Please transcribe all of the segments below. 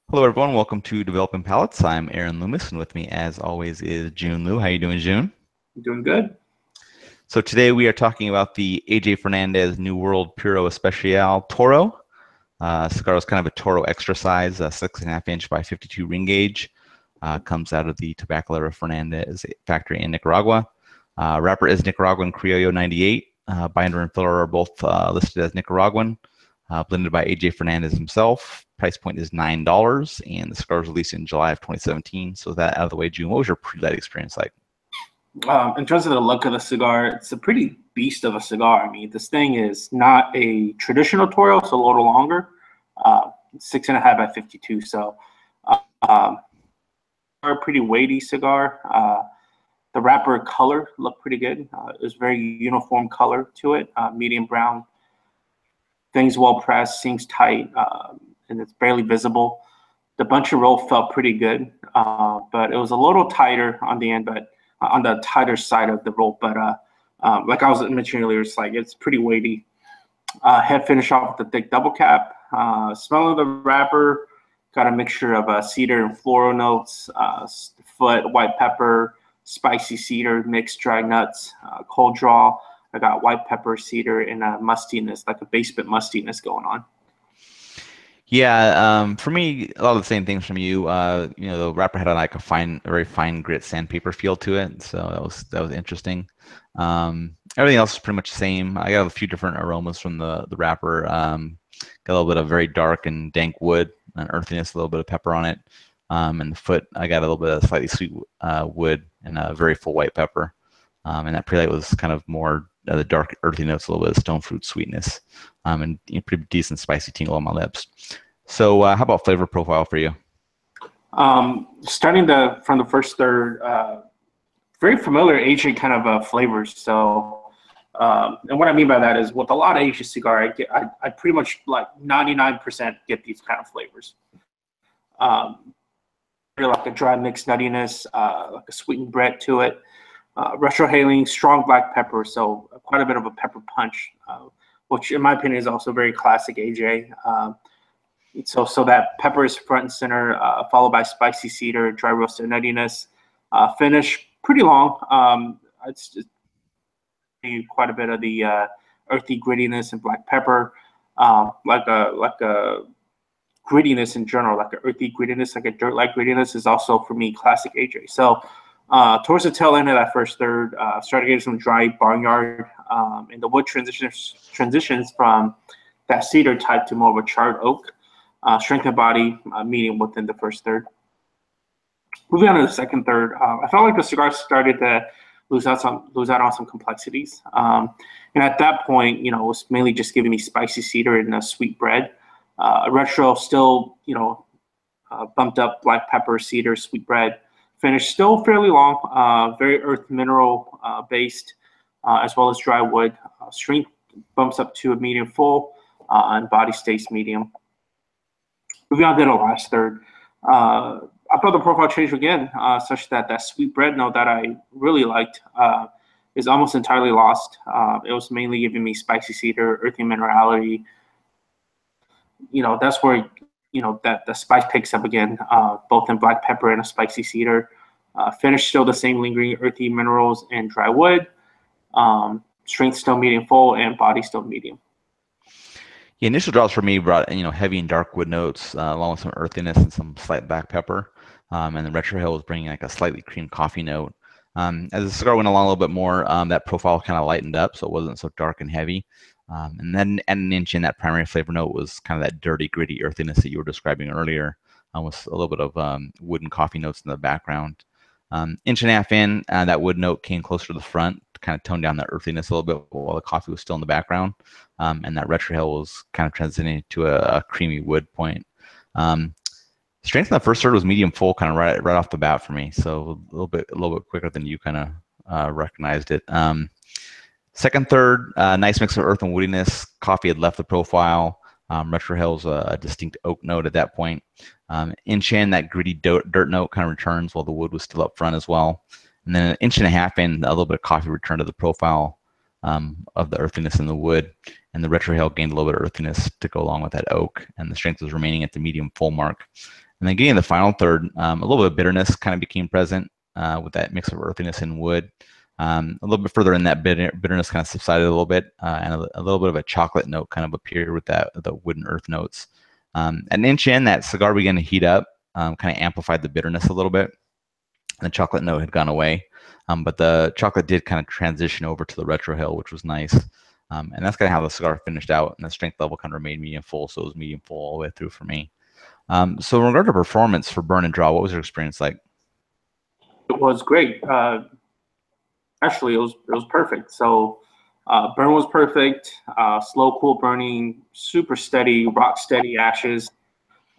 Hello, everyone. Welcome to Developing Palates. I'm Aaron Loomis, and with me, as always, is Jiunn Liu. How you doing, Jiunn? Doing good. So today we are talking about the AJ Fernandez New World Puro Especial Toro. Cigar is kind of a Toro extra size, 6.5 inch by 52 ring gauge. Comes out of the Tabacalera Fernandez factory in Nicaragua. Wrapper is Nicaraguan Criollo 98. Binder and filler are both listed as Nicaraguan. Blended by AJ Fernandez himself. Price point is $9, and the cigar was released in July of 2017. So with that out of the way, June, what was your pre-light experience like? In terms of the look of the cigar, it's a pretty beast of a cigar. I mean, this thing is not a traditional Toro, it's a little longer, 6.5 by 52. So, a pretty weighty cigar. The wrapper color looked pretty good. It was very uniform color to it, medium brown. Things well pressed, seems tight, and it's barely visible. The bunch of roll felt pretty good, but it was a little tighter on the end, but on the tighter side of the roll. But like I was mentioning earlier, it's pretty weighty. Head finish off with a thick double cap. Smell of the wrapper, got a mixture of cedar and floral notes, foot, white pepper, spicy cedar, mixed dry nuts, cold draw. I got white pepper, cedar, and a mustiness, like a basement mustiness going on. Yeah, for me, a lot of the same things from you. The wrapper had like a very fine grit sandpaper feel to it, so that was interesting. Everything else is pretty much the same. I got a few different aromas from the wrapper. Got a little bit of very dark and dank wood, and earthiness, a little bit of pepper on it. And the foot, I got a little bit of slightly sweet wood and a very full white pepper. And that pre-light was kind of more the dark earthy notes, a little bit of stone fruit sweetness, and pretty decent spicy tingle on my lips. So how about flavor profile for you? Starting from the first third, very familiar Asian kind of flavors. So, and what I mean by that is with a lot of Asian cigar, I pretty much like 99% get these kind of flavors. Like a dry mixed nuttiness, like a sweetened bread to it. Retrohaling, strong black pepper, so quite a bit of a pepper punch, which in my opinion is also very classic AJ. So that pepper is front and center, followed by spicy cedar, dry roasted nuttiness. Finish pretty long. It's just quite a bit of the earthy grittiness and black pepper, like a grittiness in general, like an earthy grittiness, like a dirt-like grittiness is also for me classic AJ. So. Towards the tail end of that first third, started getting some dry barnyard, and the wood transitions from that cedar type to more of a charred oak. Strength of body, medium within the first third. Moving on to the second third, I felt like the cigar started to lose out on some complexities, and at that point, it was mainly just giving me spicy cedar and a sweet bread. Retro still, bumped up black pepper, cedar, sweet bread. Finish still fairly long, very earth mineral based, as well as dry wood. Strength bumps up to a medium full, and body stays medium. Moving on to the last third, I thought the profile changed again, such that that sweet bread note that I really liked is almost entirely lost. It was mainly giving me spicy cedar, earthy minerality. That's where that the spice picks up again, both in black pepper and a spicy cedar. Finish still the same lingering earthy minerals and dry wood. Strength still medium full and body still medium. The initial drops for me brought heavy and dark wood notes, along with some earthiness and some slight black pepper. And the retrohale was bringing like a slightly cream coffee note. As the cigar went along a little bit more, that profile kind of lightened up, so it wasn't so dark and heavy. And then at an inch in, that primary flavor note was kind of that dirty, gritty earthiness that you were describing earlier, with a little bit of wood and coffee notes in the background. Inch and a half in, that wood note came closer to the front to kind of tone down the earthiness a little bit while the coffee was still in the background. And that retrohale was kind of transitioning to a creamy wood point. Strength in the first third was medium full, kind of right off the bat for me, so a little bit quicker than you kind of recognized it. Second third, nice mix of earth and woodiness. Coffee had left the profile. Retrohale's a distinct oak note at that point. Inch in, that gritty dirt note kind of returns while the wood was still up front as well. And then an inch and a half in, a little bit of coffee returned to the profile of the earthiness in the wood. And the retrohale gained a little bit of earthiness to go along with that oak. And the strength was remaining at the medium full mark. And then getting in the final third, a little bit of bitterness kind of became present with that mix of earthiness and wood. A little bit further in, that bitterness kind of subsided a little bit, and a little bit of a chocolate note kind of appeared with the wood and earth notes. An inch in, that cigar began to heat up, kind of amplified the bitterness a little bit. The chocolate note had gone away, but the chocolate did kind of transition over to the retrohale, which was nice. And that's kind of how the cigar finished out, and the strength level kind of remained medium full, so it was medium full all the way through for me. So in regard to performance for burn and draw, what was your experience like? It was great. Actually, it was perfect. So burn was perfect. Slow, cool burning, super steady, rock steady ashes.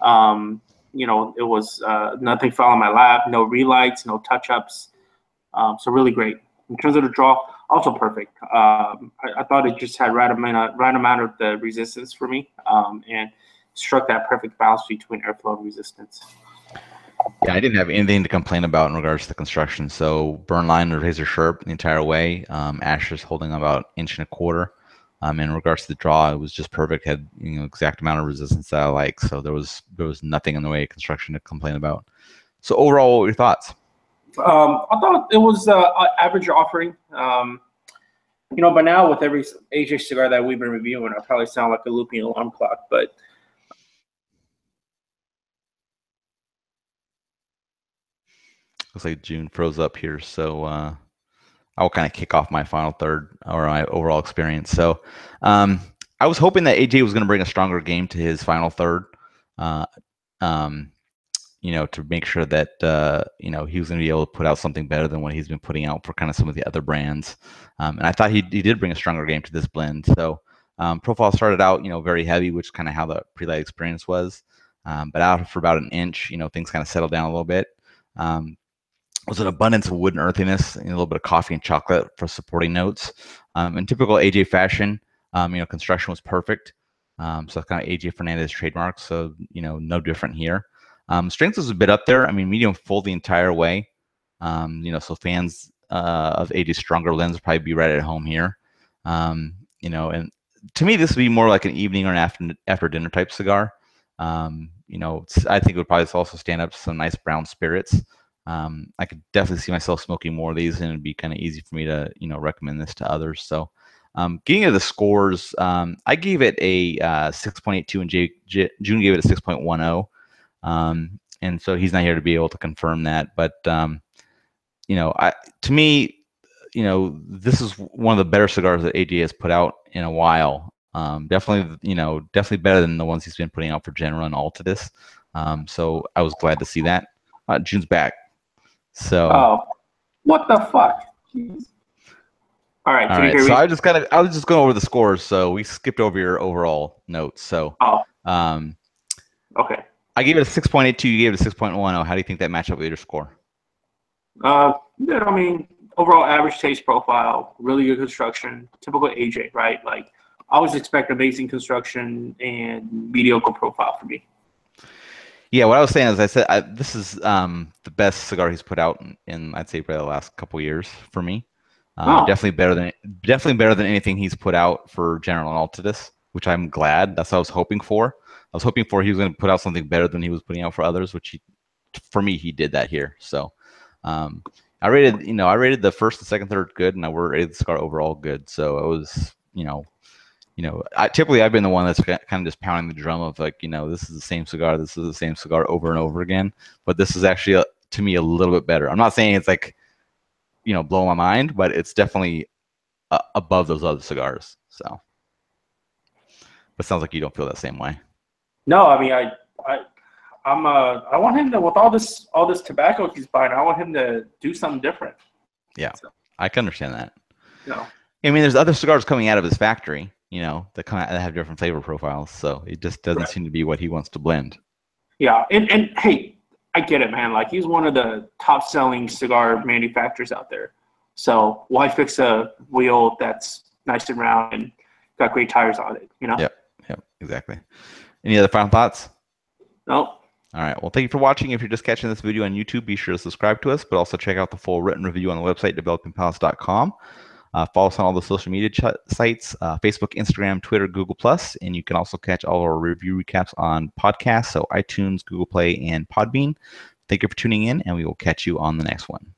You know, it was nothing fell on my lap, no relights, no touch-ups. So really great. In terms of the draw, also perfect. I thought it just had right amount of the resistance for me, and struck that perfect balance between airflow and resistance. Yeah, I didn't have anything to complain about in regards to the construction. So burn line was razor sharp the entire way. Ashes holding about 1.25 inches. In regards to the draw, it was just perfect. Had exact amount of resistance that I like. So there was nothing in the way of construction to complain about. So overall, what were your thoughts? I thought it was average offering. You know, but now with every AJ cigar that we've been reviewing, I probably sound like a looping alarm clock, but Looks like Jiunn froze up here, so I will kind of kick off my final third or my overall experience. So I was hoping that AJ was going to bring a stronger game to his final third, to make sure that he was going to be able to put out something better than what he's been putting out for kind of some of the other brands. And I thought he did bring a stronger game to this blend. So profile started out very heavy, which is kind of how the pre-light experience was. But out for about 1 inch, things kind of settled down a little bit. Was an abundance of wood and earthiness, and a little bit of coffee and chocolate for supporting notes. In typical AJ fashion, construction was perfect. So kind of AJ Fernandez trademark. So no different here. Strength was a bit up there. I mean, medium full the entire way. So fans of AJ's stronger lens will probably be right at home here. And to me, this would be more like an evening or an after dinner type cigar. I think it would probably also stand up to some nice brown spirits. I could definitely see myself smoking more of these, and it'd be kind of easy for me to, recommend this to others. So, getting into the scores, I gave it a 6.82, and Jiunn gave it a 6.10. And so he's not here to be able to confirm that, but to me, this is one of the better cigars that AJ has put out in a while. Definitely better than the ones he's been putting out for General and Altadis. So I was glad to see that. Jiunn's back. So, what the fuck? Jeez. All right. All right. So I was just going over the scores. So we skipped over your overall notes. So, okay. I gave it a 6.82. You gave it a 6.10. How do you think that matched up with your score? I mean, overall average taste profile, really good construction, typical AJ, right? Like, I always expect amazing construction and mediocre profile for me. Yeah, what I was saying is, I said this is the best cigar he's put out in I'd say probably the last couple years for me. Definitely better than anything he's put out for General and Altadis, which I'm glad. That's what I was hoping for. I was hoping for he was going to put out something better than he was putting out for others, which for me he did that here. So I rated the first and second, third good, and I rated the cigar overall good. So it was typically I've been the one that's kind of just pounding the drum of like, this is the same cigar, over and over again. But this is actually, to me, a little bit better. I'm not saying it's like, blowing my mind, but it's definitely above those other cigars. So, but it sounds like you don't feel that same way. No, I mean, I want him to, with all this tobacco he's buying, I want him to do something different. Yeah, so. I can understand that. No. I mean, there's other cigars coming out of his factory, that come out that have different flavor profiles. So it just doesn't seem to be what he wants to blend. Yeah, and hey, I get it, man. Like, he's one of the top selling cigar manufacturers out there. So why fix a wheel that's nice and round and got great tires on it? Yep, exactly. Any other final thoughts? No. All right. Well, thank you for watching. If you're just catching this video on YouTube, be sure to subscribe to us, but also check out the full written review on the website, developingpalates.com. Follow us on all the social media sites, Facebook, Instagram, Twitter, Google+, and you can also catch all our review recaps on podcasts, so iTunes, Google Play, and Podbean. Thank you for tuning in, and we will catch you on the next one.